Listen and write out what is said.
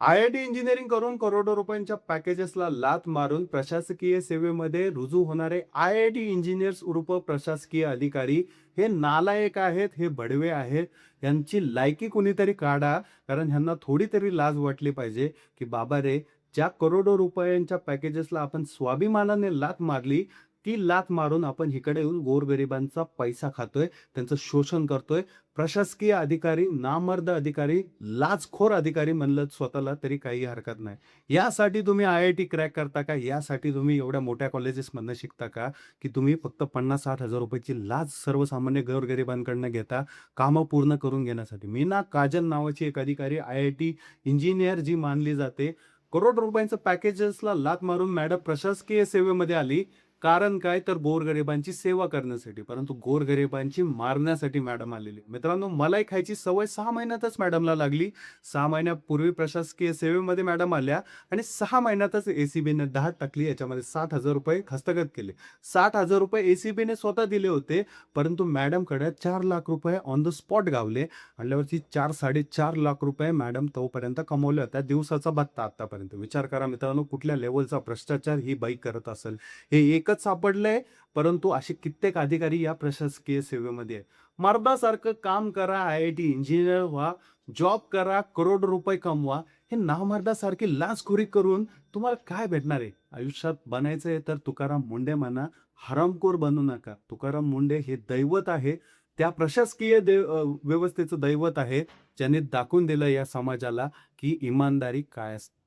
IIT engineering करून करोडो रुपयांच्या पॅकेजेसला लाथ मारून प्रशासकीय सेवेमध्ये रुजू होणारे आय-आय-टी इंजिनिअर्स उर्फ प्रशासकीय अधिकारी हे नालायक आहेत, हे भडवे आहेत. यांची लायकी कुणीतरी काढा. कारण ह्यांना थोडी तरी लाज वाटली पाहिजे, की बाबा रे, ज्या करोडो रुपयांच्या पॅकेजेसला आपण स्वाभिमानाने लाथ मारली, ती लाथ मारून आपण इकडे येऊन गोरगरिबांचा पैसा खातोय, त्यांचं शोषण करतोय. प्रशासकीय अधिकारी, नामर्द अधिकारी, लाचखोर अधिकारी म्हणलं स्वतःला तरी काही हरकत नाही. यासाठी तुम्ही आय-आय-टी क्रॅक करता का? यासाठी तुम्ही एवढ्या मोठ्या कॉलेजेसमधनं शिकता का? की तुम्ही फक्त 50,000-60,000 रुपयाची लाच सर्वसामान्य गोरगरिबांकडनं घेता, कामं पूर्ण करून घेण्यासाठी. मीना काजल नावाची एक अधिकारी आय-आय-टी इंजिनिअर जी मानली जाते, करोड रुपयांचं पॅकेजेसला लाथ मारून मॅडम प्रशासकीय सेवेमध्ये आली. कारण काय? तर गोरगरिबांची सेवा करण्यासाठी. परंतु गोरगरिबांची मारण्यासाठी मॅडम आलेली. मित्रांनो, मलाई खायची सवय 6 महिन्यातच मॅडमला लागली. 6 महिन्यापूर्वी प्रशासकीय सेवेमध्ये मॅडम आल्या आणि 6 महिन्यातच ए-सी-बीने दाद टाकली. याच्यामध्ये ₹60,000 हस्तगत केले. ₹60,000 ए-सी-बीने स्वतः दिले होते. परंतु मॅडमकडे ₹4,00,000 ऑन द स्पॉट गावले. म्हणल्यावरती 4-4.5 लाख रुपये मॅडम तोपर्यंत कमवल्या होत्या. दिवसाचा भत्ता आतापर्यंत. विचार करा मित्रांनो, कुठल्या लेव्हलचा भ्रष्टाचार ही बाई करत असेल. हे एकच सापडलंय, परंतु असे कित्येक अधिकारी या प्रशासकीय सेवेमध्ये आहे. मर्दासारखं काम करा, आय-आय-टी इंजिनिअर व्हा, जॉब करा, करोड रुपये कमवा. हे नामर्दासारखी लाचखोरी करून तुम्हाला काय भेटणार आहे? आयुष्यात बनायचंय तर तुकाराम मुंडे म्हणा, हरामखोर बनू नका. तुकाराम मुंडे हे दैवत आहे. त्या प्रशासकीय व्यवस्थेचं दैवत आहे, ज्याने दाखवून दिलं या समाजाला, की इमानदारी काय असते.